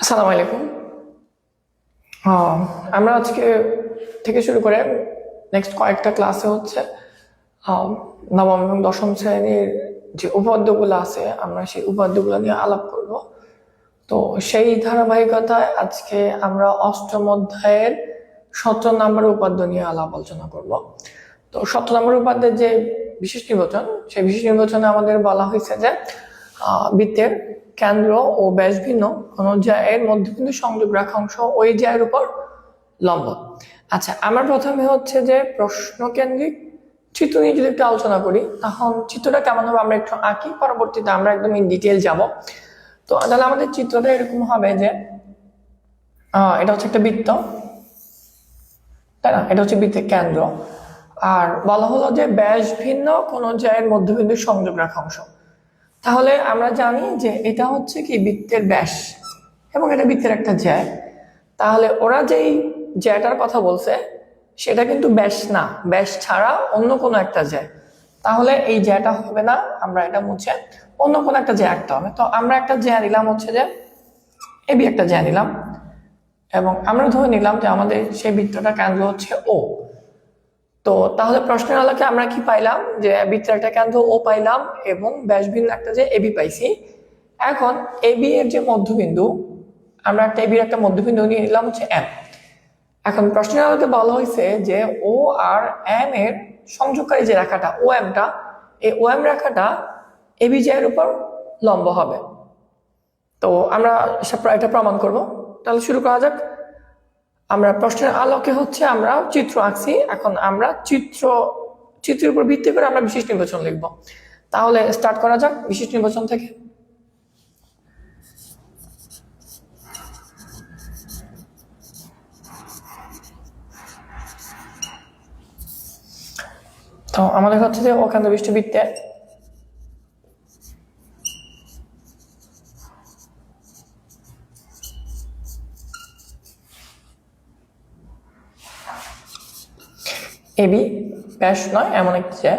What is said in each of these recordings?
আসসালামু আলাইকুম। আমরা আজকে থেকে শুরু করে নেক্সট কয়েকটা ক্লাসে হচ্ছে আহ, নবম এবং দশম শ্রেণীর যে উপাদ্যগুলো আছে আমরা সেই উপাদ্যগুলো নিয়ে আলাপ করব। তো সেই ধারাবাহিকতায় আজকে আমরা অষ্টম অধ্যায়ের 17 নম্বর উপাদ্য নিয়ে আলোচনা করব। তো 17 নম্বর উপাদ্যের যে বিশেষ নির্বাচন, সেই বিশেষ নির্বাচনে আমাদের বলা হয়েছে যে বৃত্তের কেন্দ্র ও ব্যাস ভিন্ন কোন জ্যায়ের মধ্যবিন্দু সংযোগ রাখা অংশ ওই জ্যায়ের উপর লম্ব। আচ্ছা, আমরা প্রথমে হচ্ছে যে প্রশ্ন কেন্দ্রিক চিত্র নিয়ে যদি একটু আলোচনা করি, তখন চিত্রটা কেমন হবে আমরা একটু আঁকি, পরবর্তীতে আমরা একদম ইন ডিটেল যাব। তো তাহলে আমাদের চিত্রটা এরকম হবে যে এটা হচ্ছে একটা বৃত্ত, তাই না? এটা হচ্ছে বৃত্তের কেন্দ্র, আর বলা হলো যে ব্যাস ভিন্ন কোন জ্যায়ের মধ্যবিন্দু সংযোগ রাখা অংশ। তাহলে আমরা জানি যে এটা হচ্ছে কি বৃত্তের ব্যাস এবং এটা বৃত্তের একটা জ্যা। তাহলে ওরা যেই জ্যাটার কথা বলছে সেটা কিন্তু ব্যাস না, ব্যাস ছাড়া অন্য কোনো একটা জ্যা। তাহলে এই জ্যাটা হবে না, আমরা এটা মুছে অন্য কোনো একটা জ্যা আঁকতে হবে। তো আমরা একটা জ্যা নিলাম হচ্ছে যে এবি একটা জ্যা নিলাম, এবং আমরা ধরে নিলাম যে আমাদের সেই বৃত্তটা কেন্দ্র হচ্ছে ও। তো তাহলে প্রশ্নের আলোকে আমরা কি পাইলাম যে বৃত্তের একটা কেন্দ্র ও পাইলাম এবং ব্যাসভিন্ন একটা যে এবি পাইছি। এখন এবি এর যে মধ্যবিন্দু, আমরা একটা এবির একটা মধ্যবিন্দু নিয়ে নিলাম হচ্ছে এম। এখন প্রশ্নের আলোকে বলা হয়েছে যে ও আর এম এর সংযোগকারী যে রেখাটা ও এমটা, এই ও এম রেখাটা এবি এর উপর লম্ব হবে। তো আমরা এটা প্রমাণ করব। তাহলে শুরু করা যাক। আমরা প্রশ্নের আলোকে হচ্ছে আমরা চিত্র আঁকছি। এখন আমরা চিত্রের উপর ভিত্তি করে আমরা বিশেষ নির্বাচন লিখব। তাহলে স্টার্ট করা যাক বিশেষ নির্বাচন থেকে। তো আমাদের হচ্ছে যে অকেন্দ্র বিশিষ্ট বৃত্তে এবি ব্যাস নয় এমন একটি জ্যা,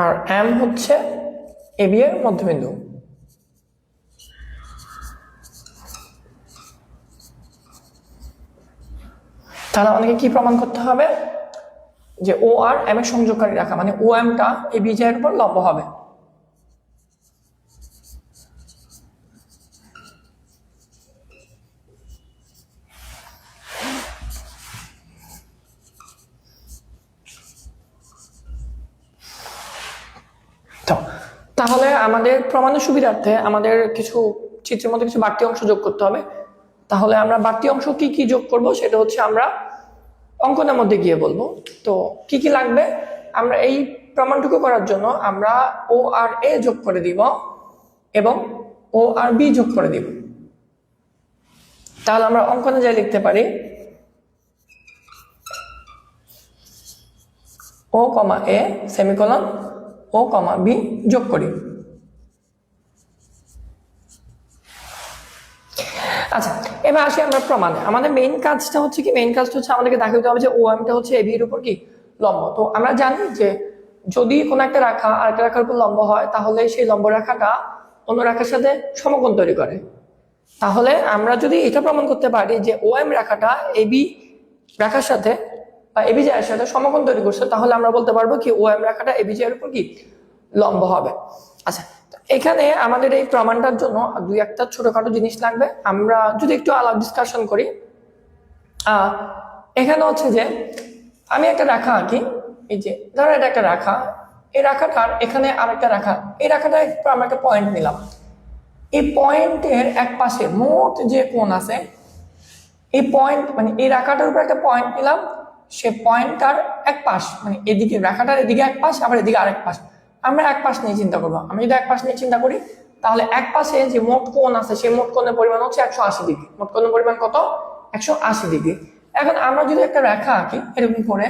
আর এম হচ্ছে এবি এর মধ্যবিন্দু। তাহলে আমাদেরকে কি প্রমাণ করতে হবে যে ও আর এম এর সংযোগকারী রেখা, মানে ও এমটা এবি এর উপর লম্ব হবে। তাহলে আমাদের প্রমাণের সুবিধার্থে আমাদের কিছু চিত্রের মধ্যে কিছু বাড়তি অংশ যোগ করতে হবে। তাহলে আমরা বাড়তি অংশ কি কি যোগ করব সেটা হচ্ছে আমরা অঙ্কনের মধ্যে গিয়ে বলবো। তো কি কি লাগবে, আমরা এই প্রমাণটুকু করার জন্য আমরা ও আর এ যোগ করে দিব এবং ও আর বি যোগ করে দিব। তাহলে আমরা অঙ্কনে যাই লিখতে পারি ও কমা এ সেমিকোলন ও কমা বি যোগ করি। আচ্ছা, এবার আসি আমরা প্রমাণে। আমাদের মেইন কাজটা হচ্ছে আমাদেরকে দেখাতে হবে যে ও এমটা হচ্ছে এবি এর উপর কি লম্ব। তো আমরা জানি যে যদি কোনো একটা রেখা আরেকটা রেখার উপর লম্ব হয় তাহলে সেই লম্ব রেখাটা অন্য রেখার সাথে সমকোণ তৈরি করে। তাহলে আমরা যদি এটা প্রমাণ করতে পারি যে ও এম রেখাটা এবি রেখার সাথে বা এবি এর সাথে সমকোণ তৈরি করছে, তাহলে আমরা বলতে পারবো কি ও এম রেখাটা এবি এর উপর কি লম্ব হবে। আচ্ছা, এখানে আমাদের এই প্রমাণটার জন্য দুই একটা ছোটখাটো জিনিস লাগবে। আমরা যদি একটু আলাদা ডিসকাশন করি, এখানে হচ্ছে যে আমি একটা রেখা আঁকি। এই যে ধরো এটা একটা রেখা, এই রেখাটার এখানে আরেকটা রেখা, এই রেখাটা আমরা একটা পয়েন্ট নিলাম। এই পয়েন্টের এক পাশে মোট যে কোণ আছে, এই পয়েন্ট মানে এই রেখাটার উপর একটা পয়েন্ট নিলাম, সে পয়েন্টটার এক পাশ মানে এদিকে রেখাটার এদিকে এক পাশ আবার এদিকে আরেক পাশ। আমরা এক পাশ নিয়ে চিন্তা করবো। আমি যদি এক পাশ নিয়ে চিন্তা করি তাহলে এক পাশে যে মোট কোণ আছে সেই মোট কোণের পরিমাণ হচ্ছে 180 ডিগ্রি। মোট কোণের পরিমাণ কত? 180 ডিগ্রি। এখন আমরা যদি একটা রেখা আঁকি এরকম করে,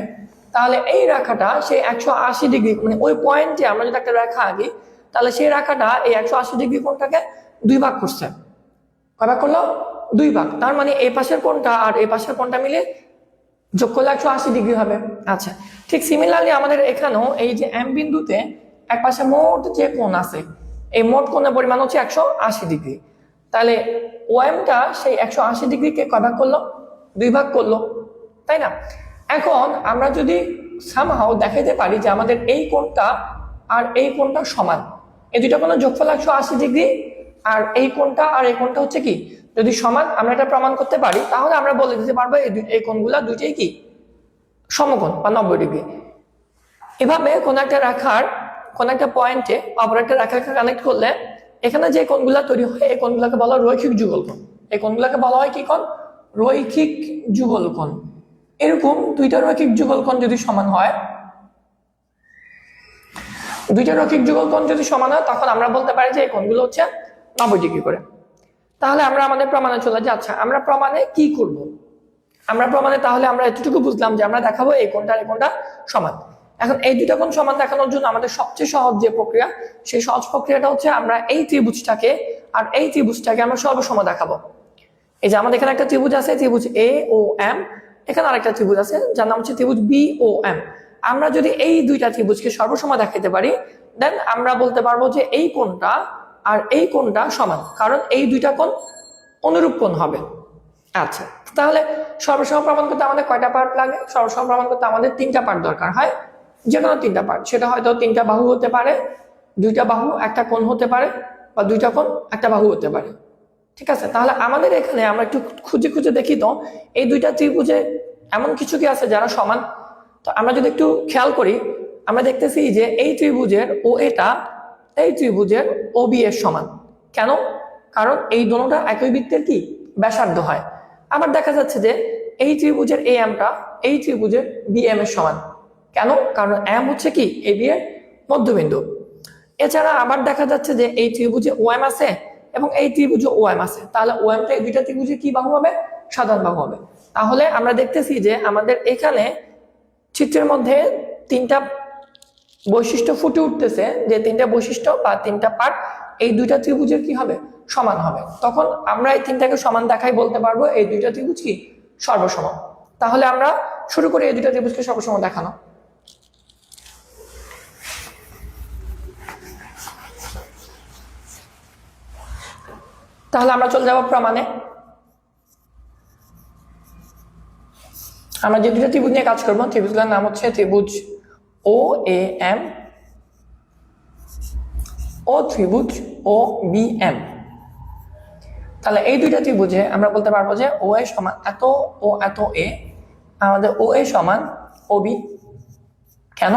তাহলে এই রেখাটা সেই 180 ডিগ্রি মানে ওই পয়েন্টে আমরা যদি একটা রেখা আঁকি তাহলে সেই রেখাটা এই 180 ডিগ্রি কোণটাকে দুই ভাগ করছে। কয় ভাগ করলো? দুই ভাগ। তার মানে এই পাশের কোণটা আর এই পাশের কোণটা মিলে যোগ করলে 180 ডিগ্রি হবে। আচ্ছা, ঠিক সিমিলারলি আমাদের এখানেও এই যে এম বিন্দুতে এক পাশে মোট যে কোণ আছে, এই মোট কোণের পরিমাণ হচ্ছে 180 ডিগ্রি। তাহলে ওএমটা সেই 180 ডিগ্রিকে কয় ভাগ করলো? 2 ভাগ করলো, তাই না? এখন আমরা যদি সামহাও দেখাইতে পারি যে আমাদের এই কোণটা আর এই কোণটা সমান, এই দুইটা কোণের যোগফল 180 ডিগ্রি, আর এই কোণটা আর এই কোণটা হচ্ছে কি যদি সমান, আমরা এটা প্রমাণ করতে পারি, তাহলে আমরা বলে দিতে পারবো এই কোণগুলা দুইটাই কি সমকোণ বা 90 ডিগ্রি। এভাবে কোন একটা রেখার কোন একটা পয়েন্টে অপর একটা রেখাকে কানেক্ট করলে এখানে যে কোণগুলা তৈরি হয় এই কোণগুলোকে বলা হয় রৈখিক যুগল কোণ। এই কোণগুলোকে বলা হয় কি কোণ? রৈখিক যুগল কোণ। এরকম দুইটা রৈখিক যুগল কোণ যদি সমান হয়, দুইটা রৈখিক যুগল কোণ যদি সমান হয়, তখন আমরা বলতে পারি যে এই কোণগুলো হচ্ছে 90 ডিগ্রি করে। তাহলে আমরা আমাদের প্রমাণে চলে যাই। আচ্ছা, আমরা প্রমাণে কি করব? আমরা প্রমাণে তাহলে আমরা এতটুকু বুঝলাম যে আমরা দেখাবো এই কোণটা আর এই কোণটা সমান। এখন এই দুটো কোণ সমান দেখানোর জন্য আমাদের সবচেয়ে সহজ যে প্রক্রিয়া, সেই সহজ প্রক্রিয়াটা হচ্ছে আমরা এই ত্রিভুজটাকে আর এই ত্রিভুজটাকে আমরা সর্বসম দেখাবো। এই যে আমাদের এখানে একটা ত্রিভুজ আছে, ত্রিভুজ এ ও এম, এখানে আরেকটা ত্রিভুজ আছে যার নাম হচ্ছে ত্রিভুজ বি ও এম। আমরা যদি এই দুইটা ত্রিভুজকে সর্বসম দেখাইতে পারি, দেন আমরা বলতে পারবো যে এই কোণটা আর এই কোণটা সমান, কারণ এই দুইটা কোণ অনুরূপ কোণ হবে। আচ্ছা, তাহলে সর্বসম প্রমাণ করতে আমাদের কয়টা পার্ট লাগে? সর্বসম প্রমাণ করতে আমাদের 3টা পার্ট দরকার হয়, যে কোনো 3টা পার্ট। সেটা হয়তো 3টা বাহু হতে পারে, 2টা বাহু একটা কোণ হতে পারে, বা 2টা কোণ একটা বাহু হতে পারে। ঠিক আছে, তাহলে আমাদের এখানে আমরা একটু খুঁজে খুঁজে দেখি তো এই দুইটা ত্রিভুজে এমন কিছু কি আছে যারা সমান। তো আমরা যদি একটু খেয়াল করি, আমরা দেখতেছি যে এই ত্রিভুজের ও এটা এই ত্রিভুজের ও বি এর সমান। কেন? কারণ এই দুটোটা একই বৃত্তের কি ব্যাসার্ধ হয়। আবার দেখা যাচ্ছে যে এই ত্রিভুজের এ এমটা এই ত্রিভুজের বি এম এর সমান। কেন? কারণ এম হচ্ছে কি এ বি এর মধ্যবিন্দু। এছাড়া আবার দেখা যাচ্ছে যে এই ত্রিভুজে ও এম আছে এবং এই ত্রিভুজে ও এম আছে, তাহলে ও এমটা এই দুইটা ত্রিভুজে কি বাহু হবে? সাধারণ বাহু হবে। তাহলে আমরা দেখতেছি যে আমাদের এখানে চিত্রের মধ্যে 3টা বৈশিষ্ট্য ফুটে উঠতেছে, যে 3টা বৈশিষ্ট্য বা 3টা পার্ট এই দুইটা ত্রিভুজের কি হবে? সমান হবে। তখন আমরা এই 3টাকে সমান দেখাই বলতে পারবো এই দুইটা ত্রিভুজ কি সর্বসম। তাহলে আমরা শুরু করি এই দুইটা ত্রিভুজকে সর্বসম দেখানো। তাহলে আমরা চলে যাব প্রমাণে। আমরা যে দুটো ত্রিভুজ নিয়ে কাজ করবো, ত্রিভুজগুলোর নাম হচ্ছে ত্রিভুজ ও এ এম ও ত্রিভুজ ও বি এম। তাহলে এই দুইটা ত্রিভুজে আমরা বলতে পারবো যে ও এ সমান এত ও এত এ, আমাদের ও এ সমান ও বি। কেন?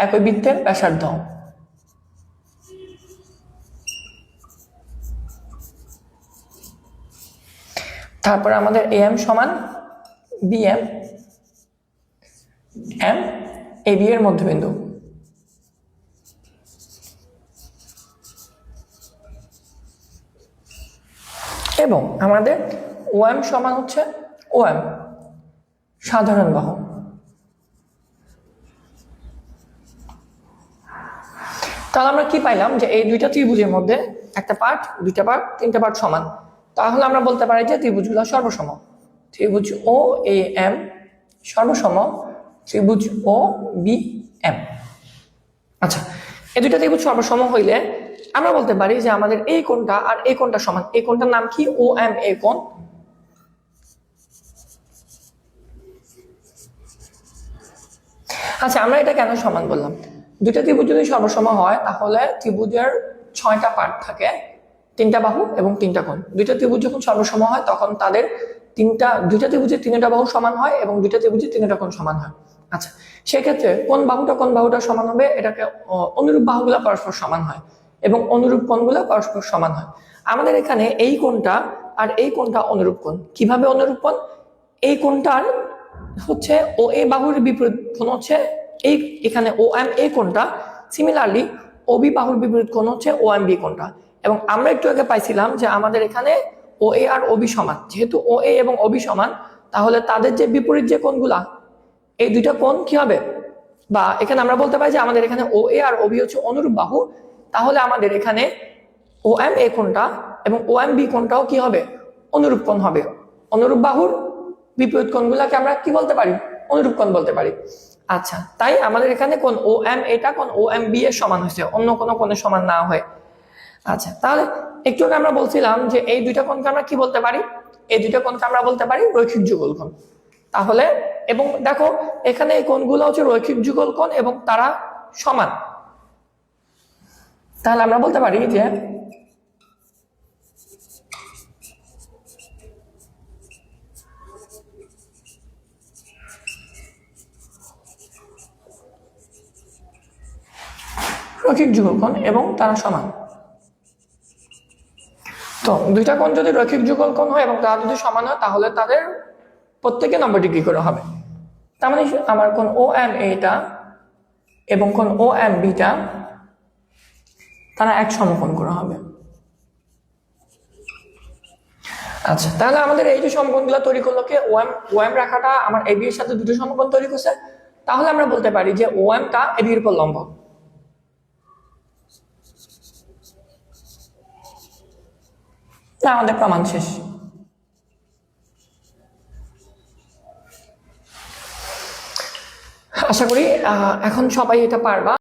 একই বৃত্তের ব্যাসার্ধ। তারপরে আমাদের এ এম সমান B M, M A B এর মধ্যবিন্দু। এবং আমাদের ও এম সমান হচ্ছে ও এম সাধারণ বাহু। তাহলে আমরা কি পাইলাম যে এই দুইটা ত্রিভুজের মধ্যে একটা পার্ট, দুইটা পার্ট, 3টা পার্ট সমান। তাহলে আমরা বলতে পারি যে ত্রিভুজগুলো সর্বসম। ত্রিভুজ ও এ এম সর্বসম ত্রিভুজ ও বি এম। আচ্ছা, এই দুইটা ত্রিভুজ সর্বসম হইলে আমরা বলতে পারি যে আমাদের এই কোণটা আর এই কোণটা সমান। এই কোণটার নাম কি? ও এম এ কোণ। আচ্ছা, আমরা এটা কেন সমান বললাম? দুইটা ত্রিভুজ যদি সর্বসম হয় তাহলে ত্রিভুজের 6টা পার্ট থাকে, 3টা বাহু এবং 3টা কোণ। দুইটা ত্রিভুজ যখন সর্বসম হয় তখন তাদের দুইটা ত্রিভুজের 3টা বাহু সমান হয় এবং দুইটা ত্রিভুজের 3টা কোণ সমান হয়। আচ্ছা, সেক্ষেত্রে কোন বাহুটা সমান হবে? এটাকে অনুরূপ বাহুগুলা পরস্পর সমান হয় এবং অনুরূপ কোণগুলা পরস্পর সমান হয়। আমাদের এখানে এই কোণটা আর এই কোণটা অনুরূপ কোণ। কিভাবে অনুরূপ কোণ? এই কোণটার হচ্ছে ও এ বাহুর বিপরীত কোণ হচ্ছে এই এখানে ও এম এ কোণটা, সিমিলারলি ও বি বাহুর বিপরীত কোণ হচ্ছে ও এম বি কোণটা। এবং আমরা একটু আগে পাইছিলাম যে আমাদের এখানে ও এ আর ও বি সমান। যেহেতু ও এ এবং ও বি সমান, তাহলে তাদের যে বিপরীত যে কোণগুলা, এই দুইটা কোণ কি হবে? বা এখানে আমরা বলতে পারি যে আমাদের এখানে ও এ আর ও বি হচ্ছে অনুরূপ বাহু। তাহলে আমাদের এখানে ও এম এ কোণটা এবং ও এম বি কোণটাও কি হবে? অনুরূপ কোণ হবে। অনুরূপ বাহুর বিপরীত কোণগুলোকে আমরা কি বলতে পারি? অনুরূপ কোণ বলতে পারি। আচ্ছা, তাই আমাদের এখানে কোণ ও এম এটা কোণ ও এম বি এর সমান হয়েছে, অন্য কোনো কোণের সমান না হয়। আচ্ছা, তাহলে একটু আগে আমরা বলছিলাম যে এই দুইটা কোণকে আমরা কি বলতে পারি? এই দুইটা কোণকে আমরা বলতে পারি রৈখিক যুগল কোণ। তাহলে এবং দেখো এখানে এই কোণগুলো হচ্ছে রৈখিক যুগল কোণ এবং তারা সমান। তাহলে আমরা বলতে পারি যে রৈখিক যুগল কোণ এবং তারা সমান। তো দুইটা কোণ যদি রৈখিক যুগল কোণ হয় এবং তারা যদি সমান হয় তাহলে তাদের প্রত্যেকে 90 ডিগ্রি করে হবে। তার মানে আমার কোণ ও এম এটা এবং কোণ ও এম বিটা তারা এক সমকোণ করে হবে। আচ্ছা, তাহলে আমাদের এই যে সমকোণগুলো তৈরি করলো কে? ও এম রেখাটা আমার এবি এর সাথে দুটো সমকোণ তৈরি করছে। তাহলে আমরা বলতে পারি যে ও এমটা এবি এর উপর লম্ব। আমাদের প্রমাণ শেষ। আশা করি এখন সবাই এটা পারবা।